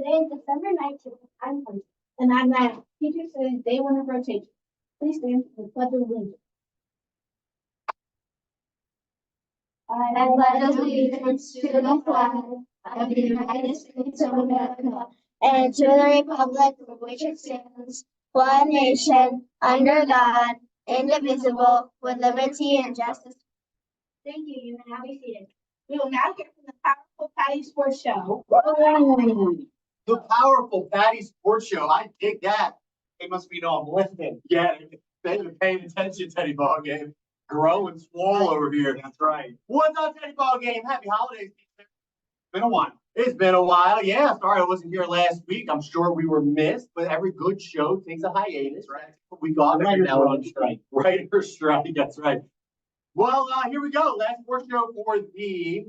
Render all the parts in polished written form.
Today is December 19th. I'm Hunter. And I'm Matt. Teacher says day one of rotation. Please stand for the Pledge of Allegiance. I pledge allegiance to the flag of the United States of America and to the republic for which it stands, one nation, under God, indivisible, with liberty and justice. Thank you. You may now be seated. We will now hear from the Powerful Patty Sports Show. The Powerful Patty Sports Show. I dig that. They must be know I'm listening. Yeah, they've been paying attention, Teddy Ball Game. Grow and swole over here. That's right. What's up, Teddy Ball Game? Happy holidays. It's been a while. It's been a while. Yeah, sorry I wasn't here last week. I'm sure we were missed, but every good show takes a hiatus. Right. We got Writer's on strike. Writer's strike. That's right. Well, here we go. Last sports show for the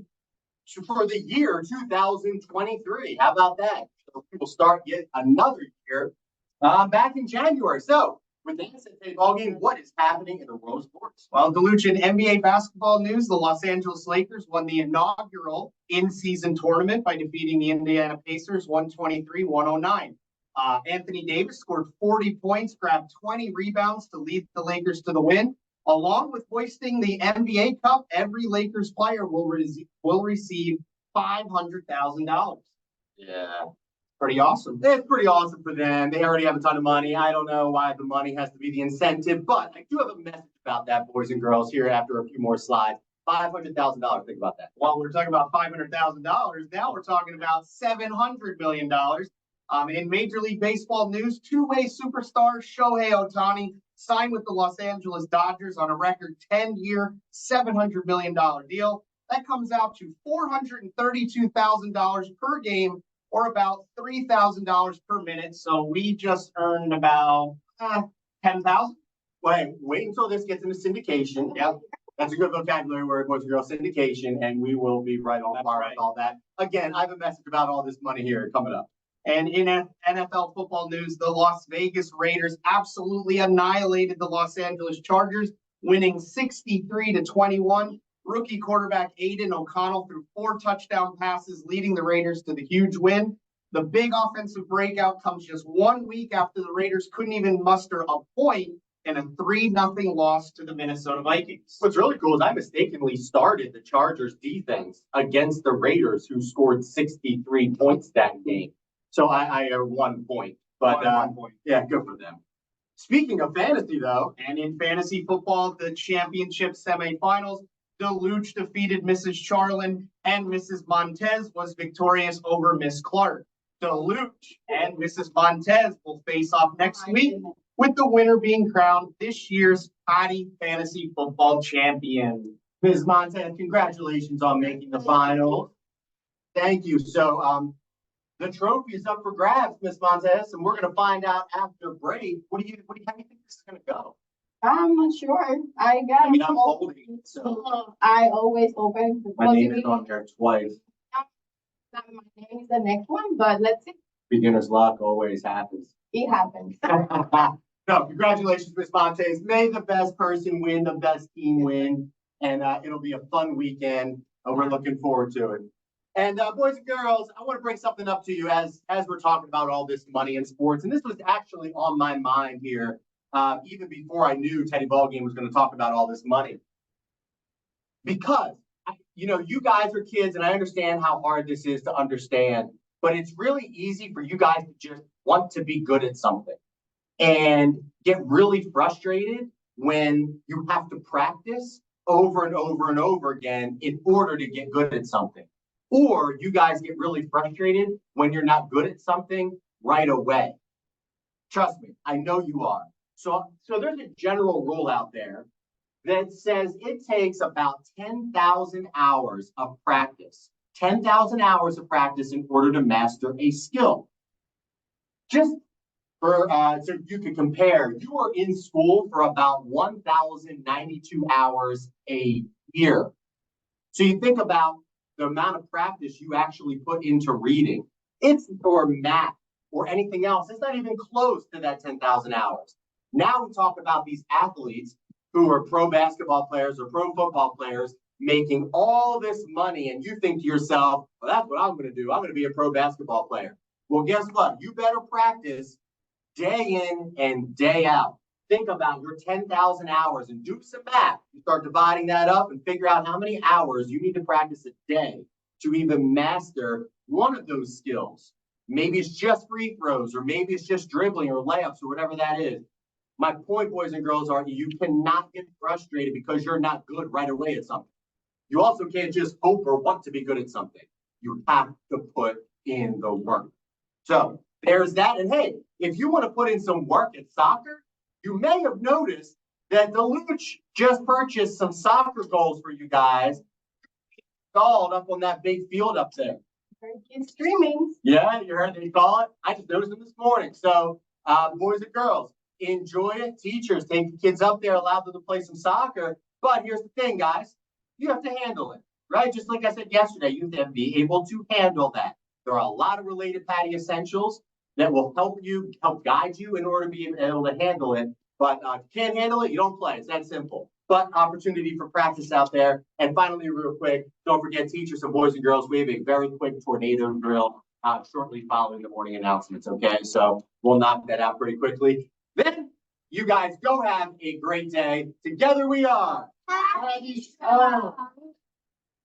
year 2023. How about that? So we'll start yet another year back in January. So with that said, Teddy Ball Game, what is happening in the world of sports? Well, Deluge, in NBA basketball news, the Los Angeles Lakers won the inaugural in-season tournament by defeating the Indiana Pacers 123-109. Anthony Davis scored 40 points, grabbed 20 rebounds to lead the Lakers to the win. Along with hoisting the NBA Cup, every Lakers player will receive $500,000. Yeah. Pretty awesome. It's pretty awesome for them. They already have a ton of money. I don't know why the money has to be the incentive, but I do have a message about that, boys and girls, here after a few more slides. $500,000. Think about that. Well, we're talking about $500,000. Now we're talking about $700 million. In Major League Baseball news, two-way superstar Shohei Ohtani signed with the Los Angeles Dodgers on a record 10-year, $700 million deal. That comes out to $432,000 per game, or about $3,000 per minute. So we just earned about $10,000. Wait until this gets into syndication. Yep. That's a good vocabulary word, boys and girls, syndication, and we will be right on par with all that. Again, I have a message about all this money here coming up. And in NFL football news, the Las Vegas Raiders absolutely annihilated the Los Angeles Chargers, winning 63-21. Rookie quarterback Aiden O'Connell threw 4 touchdown passes, leading the Raiders to the huge win. The big offensive breakout comes just 1 week after the Raiders couldn't even muster a point in a 3-0 loss to the Minnesota Vikings. What's really cool is I mistakenly started the Chargers defense against the Raiders, who scored 63 points that game. So I 1 point. But 1 point. Yeah, good for them. Speaking of fantasy, though, and in fantasy football, the championship semifinals, Deluge defeated Mrs. Charlin, and Mrs. Montez was victorious over Miss Clark. Deluge and Mrs. Montez will face off next week, with the winner being crowned this year's Patty Fantasy Football Champion. Ms. Montez, congratulations on making the finals. Thank you. So, the trophy is up for grabs, Ms. Montez, and we're going to find out after break. How do you think this is going to go? I'm not sure. I'm holding it, so. I always open. My name is on there twice. My name is the next one, but let's see. Beginner's luck always happens. It happens. No, congratulations, Ms. Montez. May the best person win, the best team win, and it'll be a fun weekend. We're looking forward to it. And boys and girls, I want to bring something up to you as we're talking about all this money in sports. And this was actually on my mind here, even before I knew Teddy Ball Game was going to talk about all this money. Because, you guys are kids, and I understand how hard this is to understand. But it's really easy for you guys to just want to be good at something and get really frustrated when you have to practice over and over and over again in order to get good at something. Or you guys get really frustrated when you're not good at something right away. Trust me, I know you are. So there's a general rule out there that says it takes about 10,000 hours of practice. 10,000 hours of practice in order to master a skill. Just for so you can compare, you are in school for about 1,092 hours a year. So you think about the amount of practice you actually put into reading. It's or math or anything else. It's not even close to that 10,000 hours. Now we talk about these athletes who are pro basketball players or pro football players making all this money, and you think to yourself, well, that's what I'm going to do. I'm going to be a pro basketball player. Well, guess what? You better practice day in and day out. Think about your 10,000 hours and do some math. You start dividing that up and figure out how many hours you need to practice a day to even master one of those skills. Maybe it's just free throws, or maybe it's just dribbling or layups or whatever that is. My point, boys and girls, are you cannot get frustrated because you're not good right away at something. You also can't just hope or want to be good at something. You have to put in the work. So there's that. And hey, if you want to put in some work at soccer, you may have noticed that the Luch just purchased some soccer goals for you guys installed up on that big field up there. Kids streaming. Yeah, you heard they call it. I just noticed them this morning. So, boys and girls, enjoy it. Teachers, take the kids up there, allow them to play some soccer. But here's the thing, guys, you have to handle it, right? Just like I said yesterday, you have to be able to handle that. There are a lot of related Patty essentials that will help guide you in order to be able to handle it. But if you can't handle it, you don't play. It's that simple. But opportunity for practice out there. And finally, real quick, don't forget, teachers and boys and girls, we have a very quick tornado drill shortly following the morning announcements, okay? So we'll knock that out pretty quickly. Then you guys go have a great day. Together we are. Happy strong.